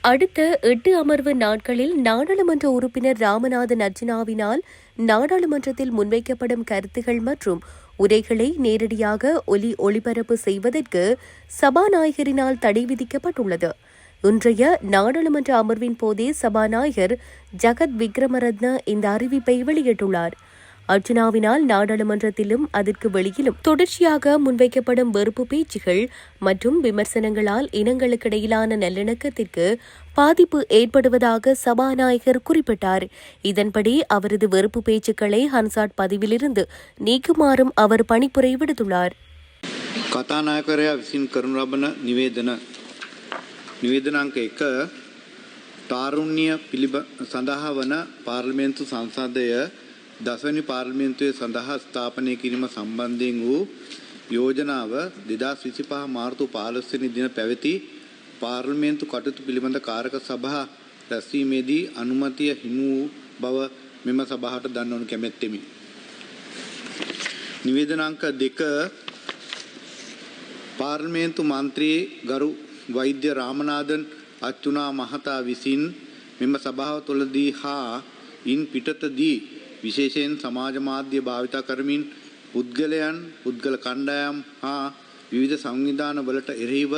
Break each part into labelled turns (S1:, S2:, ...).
S1: அடுத்த 8 அமர்வு நாட்களில் நாடாளுமன்ற உறுப்பினர் ராமநாதன் அர்ஜுனாவினால் நாடாளுமன்றத்தில் முன்வைக்கப்படும் கருத்துகள் மற்றும் உரைகளை நேரடியாக ஒளிபரப்பு செய்வதற்கு சபாநாயகரினால் தடை விதிக்கப்பட்டுள்ளது. இன்றைய நாடாளுமன்ற அமர்வின் போதே சபாநாயகர் ஜகத் விக்ரமரத்ன இந்த அறிவிப்பை வெளியிட்டுள்ளார். அர்ஜுனாவினால் நாடாளுமன்றத்திலும் அதற்கு வெளியிலும் தொடர்ச்சியாக முன்வைக்கப்படும் வெறுப்பு பேச்சுகள் மற்றும் விமர்சனங்களால் இனங்களுக்கிடையிலான நல்லிணக்கத்திற்கு பாதிப்பு ஏற்படுவதாக சபாநாயகர் குறிப்பிட்டார். இதன்படி அவரது வெறுப்பு பேச்சுக்களை ஹன்சாட் பதிவிலிருந்து நீக்குமாறும் அவர் பணிப்புரை விடுத்துள்ளார்.
S2: කතානායකරයා විසින් කරනු ලබන නිවේදනාංක 1 තාරුණ්‍ය සඳහා වන පාර්ලිමේන්තු සංසදය දසවැනි පාර්ලිමේන්තුවේ සඳහා ස්ථාපනය කිරීම සම්බන්ධයෙන් වූ යෝජනාව 2025 මාර්තු 15 වෙනි දින පැවති පාර්ලිමේන්තු කටයුතු පිළිබඳ කාරක සභා රැස්වීමේදී අනුමැතිය හිමි වූ බව මෙම සභාවට දන්වනු කැමැත්තෙමි. නිවේදනාංක 2 පාර්ලිමේන්තු මන්ත්‍රී ගරු වෛද්‍ය රාමනාදන් අච්චුනා මහතා විසින් මෙම සභාව තුළදී හා ඉන් පිටතදී විශේෂයෙන් සමාජ මාධ්‍ය භාවිත කරමින් පුද්ගලයන් පුද්ගල කණ්ඩායම් හා විවිධ සංවිධාන වලට එරෙහිව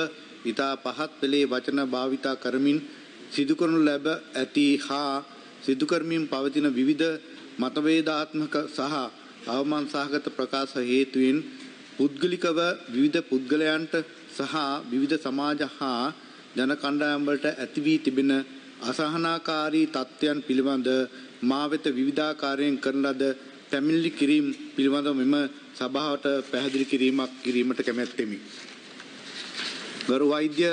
S2: ඉතා පහත් පෙළේ වචන භාවිත කරමින් සිදු කරනු ලැබ ඇති හා සිදු කරමින් පවතින විවිධ මතභේදාත්මක සහ අවමාන සහගත ප්‍රකාශ හේතුවෙන් පුද්ගලිකව විවිධ පුද්ගලයන්ට සහ විවිධ සමාජ හා ජන කණ්ඩායම් වලට ඇති වී තිබෙන අසහනාකාරී තත්ත්වයන් පිළිබඳ මා වෙත විවිධාකාරයෙන් කරන ලද පැමිණිලි කිරීම පිළිබඳව මෙම සභාවට පැහැදිලි කිරීමට කැමැත්තෙමි. ගරු වෛද්‍ය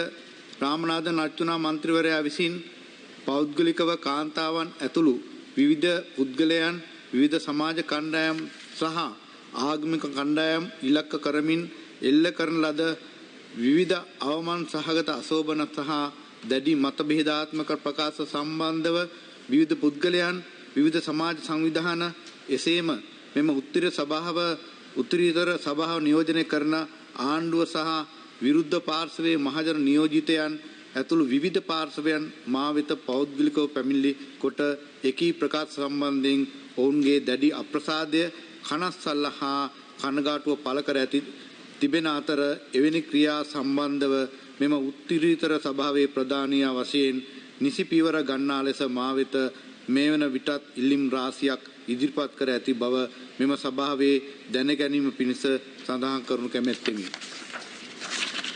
S2: රාමනාදන් අර්චුනා මන්ත්‍රීවරයා විසින් පෞද්ගලිකව කාන්තාවන් ඇතුළු විවිධ පුද්ගලයන් විවිධ සමාජ කණ්ඩායම් සහ ආගමික කණ්ඩායම් ඉලක්ක කරමින් එල්ල කරන ලද විවිධ අවමාන සහගත අශෝභන සහ දැඩි මතභේදාත්මක ප්‍රකාශ සම්බන්ධව විවිධ පුද්ගලයන් විවිධ සමාජ සංවිධාන එසේම මෙම උත්තරීතර සභාව නියෝජනය කරන ආණ්ඩුව සහ විරුද්ධ පාර්ශවයේ මහජන නියෝජිතයන් ඇතුළු විවිධ පාර්ශවයන් මා වෙත පෞද්ගලිකව පැමිණිලි කොට එකී ප්‍රකාශ සම්බන්ධයෙන් ඔවුන්ගේ දැඩි අප්‍රසාදය කනස්සල්ල හා කනගාටුව පළ කර ඇති තිබෙන අතර එවැනි ක්‍රියා සම්බන්ධව මෙම උත්තරීතර සභාවේ ප්‍රධානියා වශයෙන් නිසි පියවර ගන්නා ලෙස මා වෙත මේ වන විටත් ඉල්ලීම් රාශියක් ඉදිරිපත් කර ඇති බව මෙම සභාවේ දැන ගැනීම පිණිස සඳහන් කරනු කැමැත්තෙමි.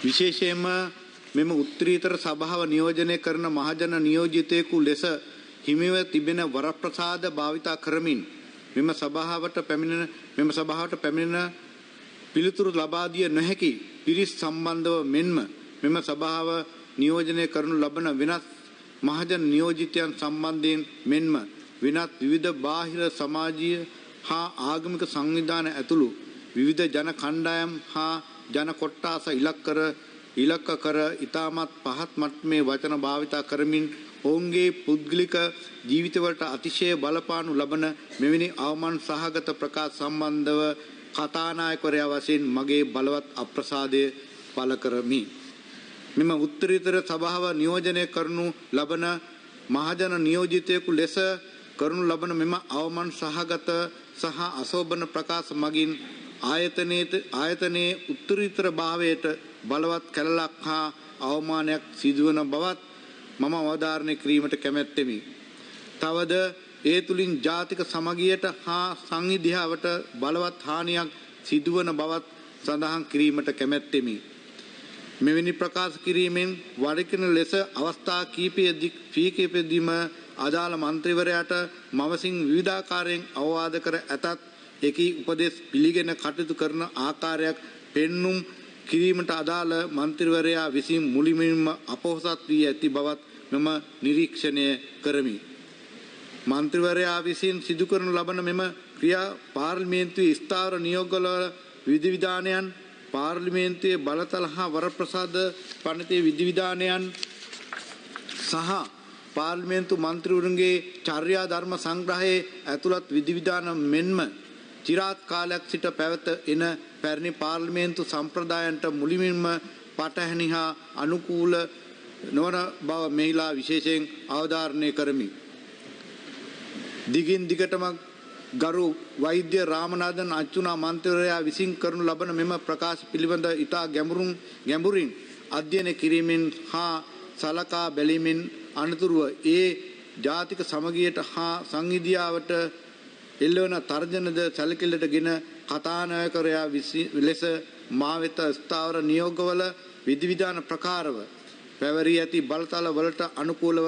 S2: විශේෂයෙන්ම මෙම උත්තරීතර සභාව නියෝජනය කරන මහජන නියෝජිතයෙකු ලෙස හිමිව තිබෙන වරප්‍රසාද භාවිතා කරමින් මෙම සභාවට පැමිණෙන පිළිතුරු ලබා දිය නොහැකි පිරිස් සම්බන්ධව මෙන්ම මෙම සභාව නියෝජනය කරනු ලබන වෙනත් මහජන නියෝජිතයන් සම්බන්ධයෙන් මෙන්ම වෙනත් විවිධ බාහිර සමාජීය හා ආගමික සංවිධාන ඇතුළු විවිධ ජන කණ්ඩායම් හා ජන කොට්ටාස ඉලක්ක කර ඉතාමත් පහත් මට්ටමේ වචන භාවිතා කරමින් ඔවුන්ගේ පුද්ගලික ජීවිතවලට අතිශය බලපානු ලබන මෙවැනි අවමාන සහගත ප්‍රකාශ සම්බන්ධව කතානායකවරයා වශයෙන් මගේ බලවත් අප්‍රසාදය පළ කරමි. මෙම උත්තරීතර සභාව නියෝජනය කරනු ලබන මහජන නියෝජිතයෙකු ලෙස කරනු ලබන මෙම අවමාන සහගත සහ අශෝභන ප්‍රකාශ මගින් ආයතනයේ උත්තරීතර භාවයට බලවත් කැලලක් හා අවමානයක් සිදුවන බවත් මම අවධාරණය කිරීමට කැමැත්තෙමි. තවද ඒ තුලින් ජාතික සමගියට හා සංවිධාවට බලවත් හානියක් සිදුවන බවත් සඳහන් කිරීමට කැමැත්තෙමි. මෙවැනි ප්‍රකාශ කිරීමෙන් වරිකින ලෙස අවස්ථා කීපයකදීම අදාළ මන්ත්‍රීවරයාට මවසින් විවිධාකාරයෙන් අවවාද කර ඇතත් එකී උපදෙස් පිළිගෙන කටයුතු කරන ආකාරයක් පෙන්눔 කිරීමට අදාළ මන්ත්‍රීවරයා විසින් මුලින්ම අපොහසත් වී ඇති බවත් මම නිරීක්ෂණය කරමි. මන්ත්‍රීවරයා විසින් සිදු කරනු ලබන මෙම ක්‍රියා පාර්ලිමේන්තුවේ ස්ථාවර නියෝගවල විධිවිධානයන් පාර්ලිමේන්තුවේ බලතල හා වරප්‍රසාද පනතේ විධිවිධානයන් සහ පාර්ලිමේන්තු මන්ත්‍රීවරුන්ගේ චර්යා ධර්ම සංග්‍රහයේ ඇතුළත් විධිවිධාන මෙන්ම চিරාත් කාලයක් සිට පැවත එන පැරණි පාර්ලිමේන්තු සම්ප්‍රදායන්ට මුලින්ම පටහැනි හා අනුකූල නොවන බව මෙහිලා විශේෂයෙන් අවධාරණය කරමි. දිගින් දිගටම ගරු වෛද්‍ය රාමනාදන් අච්චුනා මන්ත්‍රයා විසින් කරනු ලබන මෙම ප්‍රකාශ පිළිබඳ ඉතා ගැඹුරින් අධ්‍යයනය කිරීමෙන් හා සලකා බැලීමෙන් අනතුරුව ඒ ජාතික සමගියට හා සංවිධියාවට එල්ලවන තර්ජනද සැලකිල්ලටගෙන කතානායකරයා ලෙස මා වෙත ස්ථාවර නියෝගවල විධිවිධාන ප්‍රකාරව පැවරී ඇති බලතල වලට අනුකූලව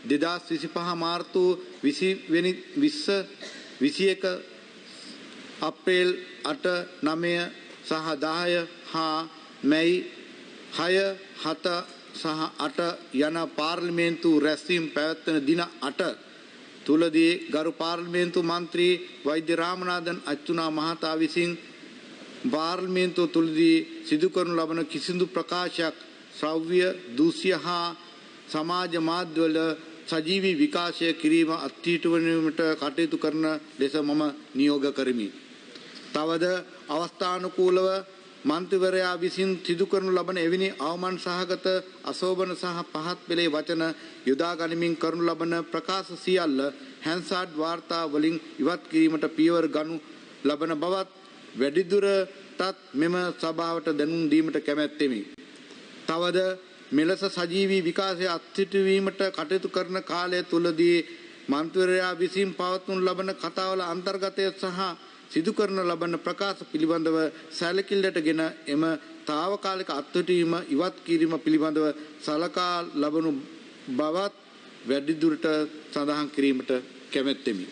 S2: 2025 මාර්තු 21 අප්‍රේල් 8 9 සහ 10 හා මැයි 6 7 සහ 8 යන පාර්ලිමේන්තු රැස්වීම් පැවැත්වෙන දින 8 තුලදී ගරු පාර්ලිමේන්තු මන්ත්‍රී වෛද්‍ය රාමනාදන් අච්චුනා මහතා විසින් පාර්ලිමේන්තුව තුලදී සිදු කරනු ලබන කිසිදු ප්‍රකාශයක් ශ්‍රව්‍ය දූෂ්‍ය හා සමාජ මාධ්‍යවල සජීවී විකාශය කිරීම අත්හිටුවීමට කටයුතු කරන ලෙස මම නියෝග කරමි. තවද අවස්ථානුකූලව මන්ත්‍රීවරයා විසින් සිදු කරනු ලබන එවැනි අවමන් සහගත අශෝභන සහ පහත් පෙළේ වචන යොදා ගනිමින් කරනු ලබන ප්‍රකාශ සියල්ල හැන්සාඩ් වාර්තා වලින් ඉවත් කිරීමට පියවර ගනු ලබන බවත් වැඩිදුරටත් මෙම සභාවට දැනුම් දීමට කැමැත්තෙමි. තවද මෙලෙස සජීවී විකාශය අත්හිටුවීමට කටයුතු කරන කාලය තුලදී මන්ත්‍රීවරයා විසින් පවත්වනු ලබන කතාවල අන්තර්ගතය සහ සිදු කරන ලබන ප්‍රකාශ පිළිබඳව සැලකිල්ලටගෙන එම తాවකාලික අත්හිටුවීම ඉවත් කිරීම පිළිබඳව සලකා ලබනු බවත් වැඩිදුරට සඳහන් කිරීමට කැමැත්තෙමි.